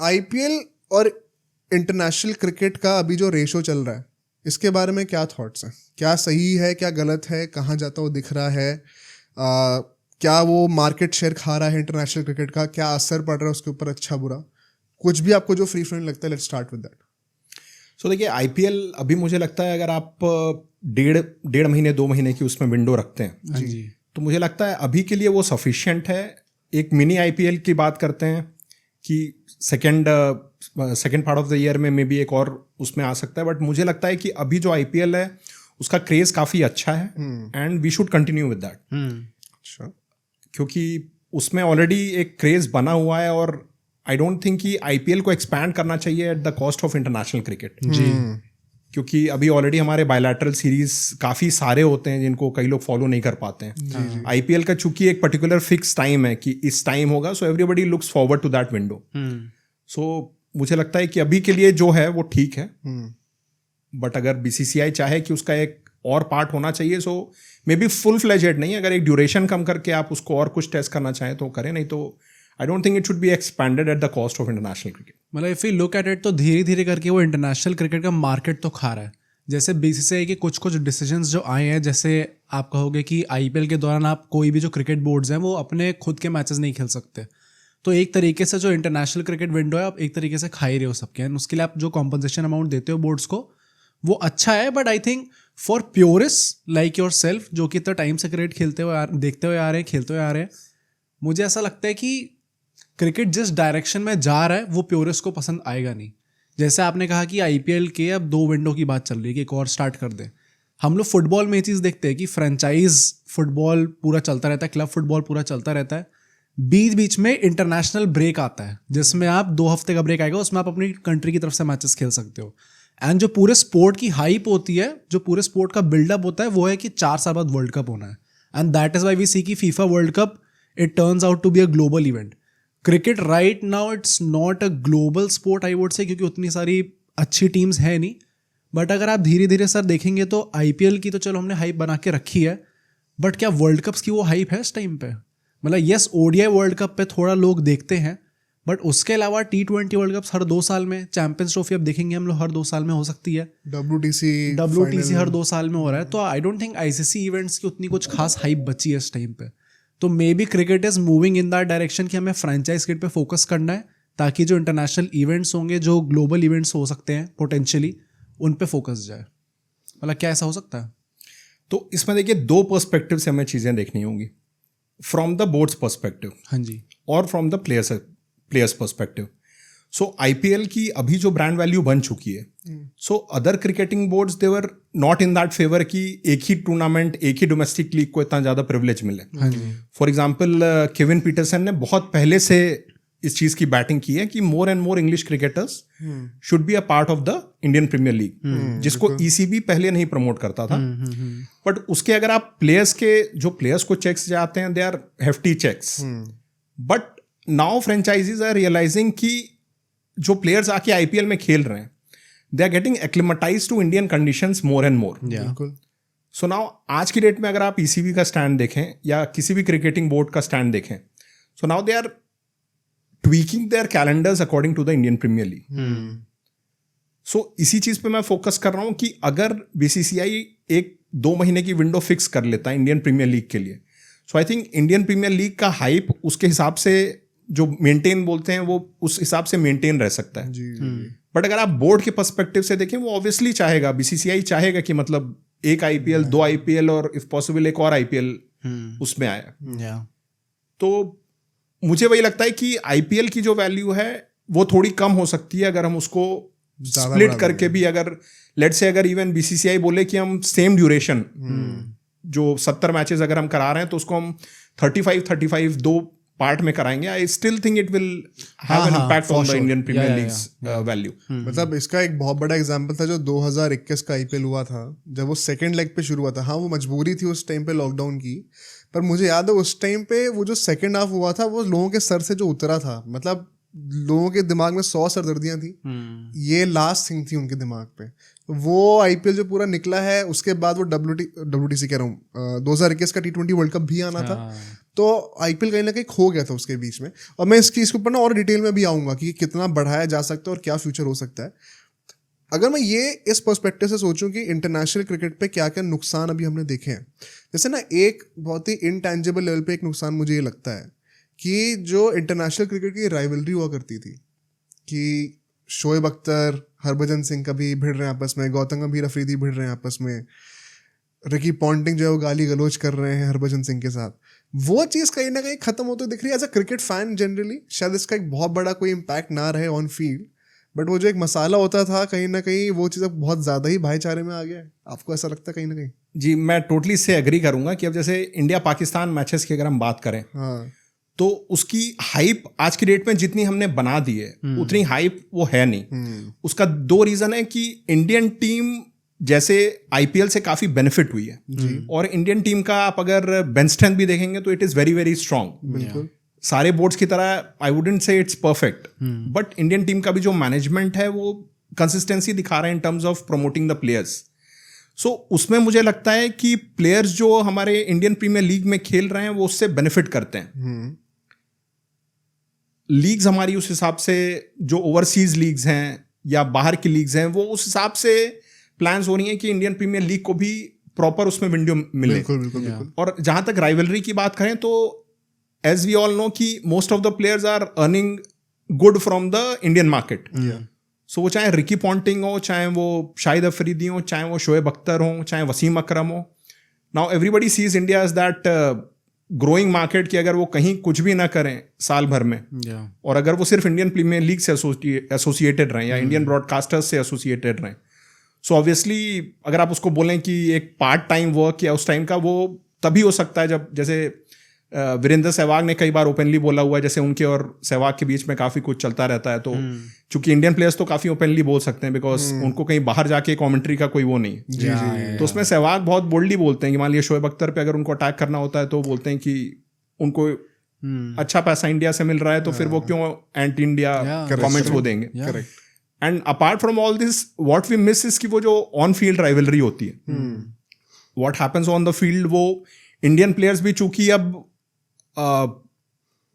IPL और international cricket का अभी जो रेशो चल रहा है, इसके बारे में क्या थॉट्स हैं? क्या सही है, क्या गलत है, कहाँ जाता वो दिख रहा है? क्या वो मार्केट शेयर खा रहा है इंटरनेशनल क्रिकेट का? क्या असर पड़ रहा है उसके ऊपर, अच्छा बुरा? कुछ भी आपको जो फ्री फ्लोइंग लगता है, लेट्स स्टार्ट विद दैट। सो देखिए, आईपीएल अभी मुझे लगता है अगर आप डेढ़ महीने 2 महीने की उसमें विंडो रखते हैं जी, तो मुझे लगता है अभी के लिए वो सफिशिएंट है। एक मिनी आईपीएल की बात करते हैं कि second part of the year में मे बी एक और उसमें आ सकता है, बट मुझे लगता है कि अभी जो आईपीएल है उसका क्रेज काफ़ी अच्छा है and we should continue with that. अच्छा, क्योंकि उसमें ऑलरेडी एक क्रेज बना हुआ है और आई डोंट थिंक कि आईपीएल को एक्सपैंड करना चाहिए at the cost of international cricket. जी, क्योंकि अभी ऑलरेडी हमारे बायलैटरल सीरीज काफ़ी सारे होते हैं जिनको कई लोग फॉलो नहीं कर पाते हैं। आईपीएल का चूंकि एक पर्टिकुलर फिक्स टाइम है कि इस टाइम होगा, so everybody looks forward to that window. सो मुझे लगता है कि अभी के लिए जो है वो ठीक है, बट अगर बीसीसीआई चाहे कि उसका एक और पार्ट होना चाहिए, सो मे बी फुल फ्लेजेड नहीं, अगर एक ड्यूरेशन कम करके आप उसको और कुछ टेस्ट करना चाहें तो करें, नहीं तो I don't think it should be expanded at the cost of international cricket. मतलब if you look at it तो धीरे धीरे करके वो इंटरनेशनल क्रिकेट का मार्केट तो खा रहा है। जैसे बीसीसीआई के कुछ कुछ डिसीजंस जो आए हैं, जैसे आप कहोगे कि आईपीएल के दौरान आप कोई भी जो क्रिकेट बोर्ड्स हैं वो अपने खुद के मैचेस नहीं खेल सकते, तो एक तरीके से जो इंटरनेशनल क्रिकेट विंडो है आप एक तरीके से खा ही रहे हो सबके, एंड उसके लिए आप जो कॉम्पनसेशन अमाउंट देते हो बोर्ड्स को वो अच्छा है। But I think for purest like your self जो कि इतना टाइम से क्रिकेट देखते हुए आ रहे हैं, खेलते हुए आ रहे हैं, मुझे ऐसा लगता है कि क्रिकेट जिस डायरेक्शन में जा रहा है वो प्योरिस्ट को पसंद आएगा नहीं। जैसे आपने कहा कि आईपीएल के अब 2 विंडो की बात चल रही है कि एक और स्टार्ट कर दें। हम लोग फुटबॉल में ये चीज़ देखते हैं कि फ्रेंचाइज फुटबॉल पूरा चलता रहता है, क्लब फुटबॉल पूरा चलता रहता है, बीच बीच में इंटरनेशनल ब्रेक आता है जिसमें आप 2 हफ्ते का ब्रेक आएगा, उसमें आप अपनी कंट्री की तरफ से मैचेस खेल सकते हो। एंड जो पूरे स्पोर्ट की हाइप होती है, जो पूरे स्पोर्ट का बिल्डअप होता है, वो है कि 4 साल बाद वर्ल्ड कप होना है, and that is why we see की FIFA world cup it turns out to be a global event. Cricket right now it's not a global sport I would say, क्योंकि उतनी सारी अच्छी टीम्स है नहीं। But अगर आप धीरे धीरे सर देखेंगे तो आईपीएल की तो चलो हमने हाइप बना के रखी है, बट क्या वर्ल्ड कप्स की वो हाइप है इस टाइम पे? मतलब यस, ओडीआई वर्ल्ड कप पे थोड़ा लोग देखते हैं, बट उसके अलावा T20 वर्ल्ड कप्स हर 2 साल में, चैंपियंस ट्रॉफी अब देखेंगे हम लोग हर 2 साल में हो सकती है, WTC हर 2 साल में हो रहा है, तो I don't think ICC events की उतनी कुछ खास हाइप बची है इस टाइम पे। तो may be cricket is moving in that direction कि हमें फ्रेंचाइज क्रिकेट पे फोकस करना है, ताकि जो इंटरनेशनल इवेंट्स होंगे, जो ग्लोबल इवेंट्स हो सकते हैं पोटेंशियली, उन पे फोकस जाए। मतलब क्या ऐसा हो सकता है? तो इसमें देखिए 2 पर्सपेक्टिव से हमें चीज़ें देखनी होंगी, फ्रॉम द बोर्ड्स पर्सपेक्टिव हाँ जी, और from the players perspective. So IPL की अभी जो ब्रांड वैल्यू बन चुकी है, so other cricketing boards they were not in that favour कि एक ही टूर्नामेंट, एक ही डोमेस्टिक लीग को इतना ज़्यादा प्रिविलेज मिले। फॉर एग्जाम्पल केविन पीटरसन ने बहुत पहले से इस चीज़ की बैटिंग की है कि more and more English cricketers should be a part of the Indian premiere League, जिसको ईसीबी पहले नहीं प्रमोट करता था। बट उसके अगर आप जो प्लेयर्स को चेक्स जाते हैं, they are hefty checks, but now franchises are realising कि जो प्लेयर्स आके आईपीएल में खेल रहे हैं, they are getting acclimatise to Indian conditions more and more. बिल्कुल। सो नाउ आज की डेट में अगर आप ईसीबी का स्टैंड देखें या किसी भी क्रिकेटिंग बोर्ड का स्टैंड देखें, so now they are tweaking their calendars according to the Indian premiere league. So इसी चीज पे मैं फोकस कर रहा हूं कि अगर बीसीसीआई एक 2 महीने की विंडो फिक्स कर लेता है इंडियन प्रीमियर लीग के लिए, so I think Indian premiere league का हाइप उसके हिसाब से जो मेंटेन बोलते हैं वो उस हिसाब से मेंटेन रह सकता है। बट अगर आप बोर्ड के पर्सपेक्टिव से देखें, वो ऑब्वियसली चाहेगा, बीसीसीआई चाहेगा कि मतलब एक आईपीएल, 2 आईपीएल और इफ पॉसिबल एक और आईपीएल उसमें आया। तो मुझे वही लगता है कि आईपीएल की जो वैल्यू है वो थोड़ी कम हो सकती है अगर हम उसको स्प्लिट करके भी, अगर लेट्स से अगर इवन बीसीसीआई बोले कि हम सेम ड्यूरेशन जो 70 मैचेस अगर हम करा रहे हैं तो उसको हम 35 2 पार्ट में कराएंगे, I still think it will have an impact on the Indian Premier League's value. मतलब इसका एक बहुत बड़ा एग्जांपल था जो 2021 का आईपीएल हुआ था, जब वो सेकंड लेग पे शुरू हुआ था। हाँ, वो मजबूरी थी उस टाइम पे लॉकडाउन की, पर मुझे याद है उस टाइम पे वो जो सेकंड हाफ हुआ था वो लोगों के सर से जो उतरा था, मतलब लोगों के दिमाग में 100 सरदर्दियां थी, ये लास्ट थिंग थी उनके दिमाग पे। वो आईपीएल जो पूरा निकला है, उसके बाद वो WTC कह रहा हूँ 2021 का T20 वर्ल्ड कप भी आना था, तो आईपीएल कहीं ना कहीं खो गया था उसके बीच में। और मैं इसके ऊपर ना और डिटेल में भी आऊँगा कि कितना बढ़ाया जा सकता है और क्या फ्यूचर हो सकता है। अगर मैं ये इस पर्सपेक्टिव से सोचूं कि इंटरनेशनल क्रिकेट पे क्या क्या नुकसान अभी हमने देखे हैं, जैसे ना एक बहुत ही इनटैंजिबल लेवल पे एक नुकसान मुझे ये लगता है कि जो इंटरनेशनल क्रिकेट की राइवलरी हुआ करती थी कि शोएब अख्तर, हरभजन सिंह कभी भिड़ रहे हैं आपस में, गौतम गंभीर अफरीदी भिड़ रहे हैं आपस में, रिकी पॉन्टिंग जो है वो गाली गलौज कर रहे हैं हरभजन सिंह के साथ, वो चीज़ कहीं ना कहीं खत्म होते दिख रही है। As a cricket fan generally शायद इसका एक बहुत बड़ा कोई इम्पैक्ट ना रहे ऑन फील्ड, बट वो जो एक मसाला होता था कहीं ना कहीं वो चीज़ अब बहुत ज़्यादा ही भाईचारे में आ गया है। आपको ऐसा लगता है कहीं ना कहीं? जी, मैं टोटली इससे एग्री करूंगा कि अब जैसे इंडिया पाकिस्तान मैचेस की अगर हम बात करें, हाँ, तो उसकी हाइप आज की डेट में जितनी हमने बना दी है उतनी हाइप वो है नहीं। उसका 2 रीज़न है कि इंडियन टीम जैसे आईपीएल से काफ़ी बेनिफिट हुई है, और इंडियन टीम का आप अगर बेंच स्ट्रेंथ भी देखेंगे तो it is very very strong. बिल्कुल सारे बोर्ड्स की तरह I wouldn't say it's perfect, but Indian team का भी जो मैनेजमेंट है वो कंसिस्टेंसी दिखा रहा है in terms of promoting the players. So उसमें मुझे लगता है कि प्लेयर्स जो हमारे इंडियन प्रीमियर लीग में खेल रहे हैं वो उससे बेनिफिट करते हैं। लीग्स हमारी उस हिसाब से, जो ओवरसीज लीग्स हैं या बाहर की लीग्स हैं, वो उस हिसाब से प्लान्स हो रही हैं कि इंडियन प्रीमियर लीग को भी प्रॉपर उसमें विंडो मिले। बिल्कुल बिल्कुल बिल्कुल। और जहां तक राइवलरी की बात करें तो एज वी ऑल नो कि most of the players are earning good from the Indian market. So वो चाहे रिकी पॉन्टिंग हो, चाहे वो शाहिद अफरीदी हो, चाहे वो शोएब अख्तर हो, चाहे वसीम अकरम हो, now everybody sees India as that growing market कि अगर वो कहीं कुछ भी ना करें साल भर में, और अगर वो सिर्फ इंडियन प्रीमियर लीग से एसोसिएटेड रहें या इंडियन ब्रॉडकास्टर्स से एसोसिएटेड रहें, सो ऑब्वियसली अगर आप उसको बोलें कि एक पार्ट टाइम वर्क या उस टाइम का, वो तभी हो सकता है जब, जैसे वीरेंद्र सहवाग ने कई बार ओपनली बोला हुआ है, जैसे उनके और सहवाग के बीच में काफ़ी कुछ चलता रहता है, तो चूंकि इंडियन प्लेयर्स तो काफ़ी ओपनली बोल सकते हैं बिकॉज उनको कहीं बाहर जाके कमेंट्री का कोई वो नहीं है। जी। तो उसमें सहवाग बहुत बोल्डली बोलते हैं कि मान लिया शोएब अख्तर पे अगर उनको अटैक करना होता है तो बोलते हैं कि उनको अच्छा पैसा इंडिया से मिल रहा है तो फिर वो क्यों एंटी इंडिया कमेंट्स वो देंगे। Correct. And apart from all this what we miss is कि वो जो ऑन फील्ड राइवलरी होती है, what happens on the field, वो इंडियन प्लेयर्स भी चूंकि अब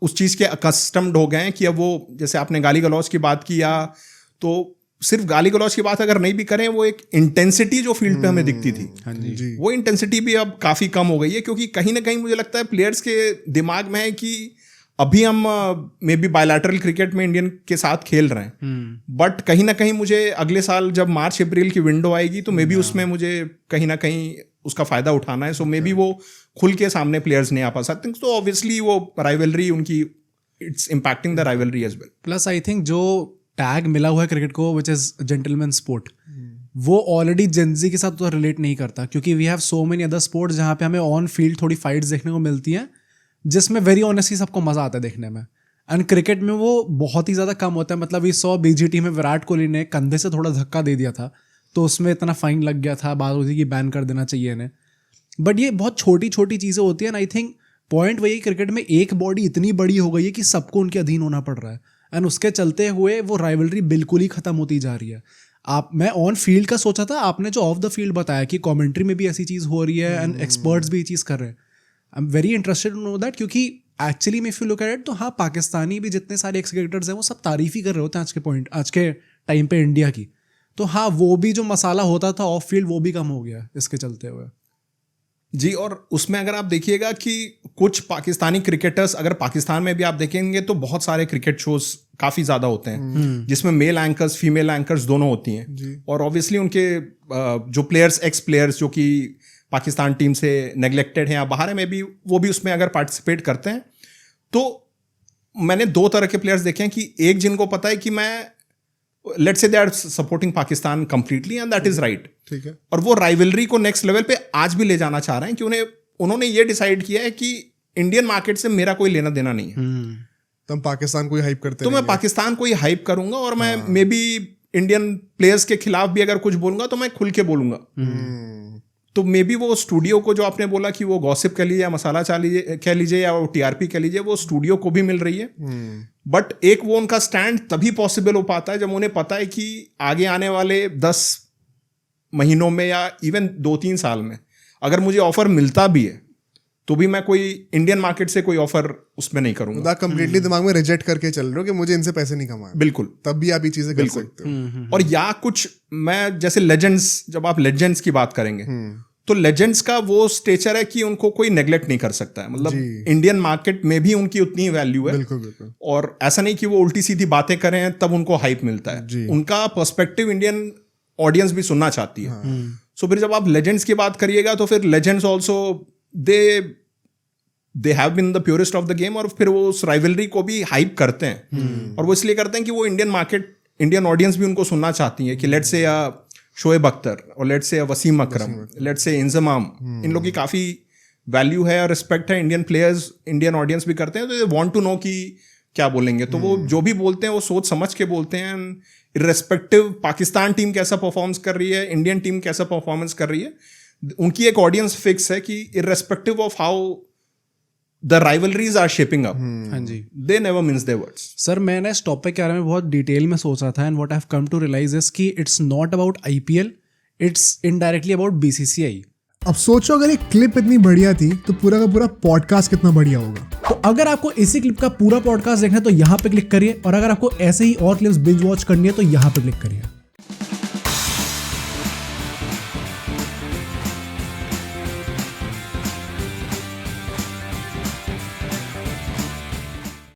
उस चीज़ के अकस्टम्ड हो गए हैं कि अब वो, जैसे आपने गाली गलौज की बात की, या तो सिर्फ गाली गलौज की बात अगर नहीं भी करें, वो एक इंटेंसिटी जो फील्ड पे हमें दिखती थी, जी। वो इंटेंसिटी भी अब काफ़ी कम हो गई है, क्योंकि कहीं ना कहीं मुझे लगता है प्लेयर्स के दिमाग में है कि अभी हम मे बी बायलैटरल क्रिकेट में इंडियन के साथ खेल रहे हैं, बट कहीं ना कहीं मुझे अगले साल जब मार्च अप्रैल की विंडो आएगी तो मे बी उसमें मुझे कहीं ना कहीं उसका फ़ायदा उठाना है। सो मे बी वो खुल के सामने प्लेयर्स नहीं आ पा सकते, तो ऑब्वियसली वो राइवलरी उनकी, it's impacting the rivalry as well. Plus I think जो टैग मिला हुआ है क्रिकेट को विच इज जेंटलमैन स्पोर्ट, वो ऑलरेडी जेंजी के साथ तो रिलेट नहीं करता, क्योंकि we have so many other sports जहाँ पे हमें ऑन फील्ड थोड़ी फाइट्स देखने को मिलती हैं जिसमें वेरी ऑनेस्टली सबको मजा आता है देखने में, एंड क्रिकेट में वो बहुत ही ज़्यादा कम होता है। मतलब वी सॉ बीजीटी में विराट कोहली ने कंधे से थोड़ा धक्का दे दिया था तो उसमें इतना फाइन लग गया था, बात होती कि बैन कर देना चाहिए इन्हें, बट ये बहुत छोटी छोटी चीज़ें होती हैं। आई थिंक पॉइंट वही, क्रिकेट में एक बॉडी इतनी बड़ी हो गई है कि सबको उनके अधीन होना पड़ रहा है, एंड उसके चलते हुए वो राइवलरी बिल्कुल ही खत्म होती जा रही है। मैं ऑन फील्ड का सोचा था, आपने जो ऑफ द फील्ड बताया कि कमेंट्री में भी ऐसी चीज़ हो रही है एंड एक्सपर्ट्स भी ये चीज़ कर रहे हैं, I am very interested to know that, क्योंकि एक्चुअली में if you look at it तो हाँ, पाकिस्तानी भी जितने सारे एक्स क्रिकेटर्स हैं वो सब तारीफ ही कर रहे होते हैं आज के टाइम पे इंडिया की, तो हाँ वो भी जो मसाला होता था ऑफ फील्ड वो भी कम हो गया इसके चलते हुए। जी, और उसमें अगर आप देखिएगा कि कुछ पाकिस्तानी क्रिकेटर्स, अगर पाकिस्तान में भी आप देखेंगे तो बहुत सारे क्रिकेट शोज काफ़ी ज़्यादा होते हैं जिसमें मेल एंकर्स फीमेल एंकर्स दोनों होती हैं, और ऑब्वियसली उनके जो प्लेयर्स, एक्स प्लेयर्स जो कि पाकिस्तान टीम से नेग्लेक्टेड हैं या बाहर है, में भी वो भी उसमें अगर पार्टिसिपेट करते हैं, तो मैंने 2 तरह के प्लेयर्स देखे हैं कि एक जिनको पता है कि मैं, let's say they are supporting Pakistan completely and that is right, ठीक है, और वो राइवलरी को नेक्स्ट लेवल पे आज भी ले जाना चाह रहे हैं कि उन्होंने ये डिसाइड किया है कि इंडियन मार्केट से मेरा कोई लेना देना नहीं है, तो हम पाकिस्तान को ही हाइप करते तो मैं पाकिस्तान को ही हाइप करूंगा, और मैं मे बी इंडियन प्लेयर्स के खिलाफ भी अगर कुछ बोलूंगा तो मैं खुल के बोलूंगा। तो मे बी वो स्टूडियो को, जो आपने बोला कि वो गॉसिप कह लीजिए या मसाला कह लीजिए या वो टीआरपी कह लीजिए, वो स्टूडियो को भी मिल रही है, बट एक वो उनका स्टैंड तभी पॉसिबल हो पाता है जब उन्हें पता है कि आगे आने वाले 10 महीनों में या इवन 2-3 साल में अगर मुझे ऑफर मिलता भी है तो भी मैं कोई इंडियन मार्केट से कोई ऑफर उसमें नहीं करूंगा। आप कंप्लीटली दिमाग में रिजेक्ट करके चल रहे हो कि मुझे इनसे पैसे नहीं कमाए, बिल्कुल, तब भी आप ये चीजें कर सकते हो। और या कुछ मैं जैसे लेजेंड्स, जब आप लेजेंड्स की बात करेंगे तो लेजेंड्स का वो स्टेचर है कि उनको कोई नेग्लेक्ट नहीं कर सकता है, मतलब इंडियन मार्केट में भी उनकी उतनी वैल्यू है। बिल्कुल बिल्कुल। और ऐसा नहीं कि वो उल्टी सीधी बातें करें तब उनको हाइप मिलता है, उनका पर्सपेक्टिव इंडियन ऑडियंस भी सुनना चाहती है। सो फिर जब आप लेजेंड्स की बात करिएगा तो फिर legends also they have been the purest of the game, और फिर वो उस राइवलरी को भी हाइप करते हैं। और वो इसलिए करते हैं कि वो इंडियन मार्केट, इंडियन ऑडियंस भी उनको सुनना चाहती है कि लेट्स से शोएब अख्तर और let's say Wasim Akram, let's say Inzamam, इन लोग की काफ़ी वैल्यू है और रिस्पेक्ट है, इंडियन प्लेयर्स, इंडियन ऑडियंस भी करते हैं, तो दे वांट टू नो कि क्या बोलेंगे। तो वो जो भी बोलते हैं वो सोच समझ के बोलते हैं। इर्रेस्पेक्टिव पाकिस्तान टीम कैसा परफॉर्मेंस कर रही है, इंडियन टीम कैसा परफॉर्मेंस कर रही है, उनकी एक ऑडियंस फिक्स है कि irrespective of how the rivalries are shaping up, हाँ जी, they never mince their words. Sir मैंने इस टॉपिक के बारे में बहुत डिटेल में सोच रहा था, and what I have come to realise is कि it's not about IPL, it's indirectly about BCCI. अब सोचो अगर एक क्लिप इतनी बढ़िया थी तो पूरा का पूरा पॉडकास्ट कितना बढ़िया होगा। तो अगर आपको इसी क्लिप का पूरा पॉडकास्ट देखना है तो यहाँ पे क्लिक करिए, और अगर आपको ऐसे ही और क्लिप्स बिंज वॉच करनी है तो यहाँ पे क्लिक करिए।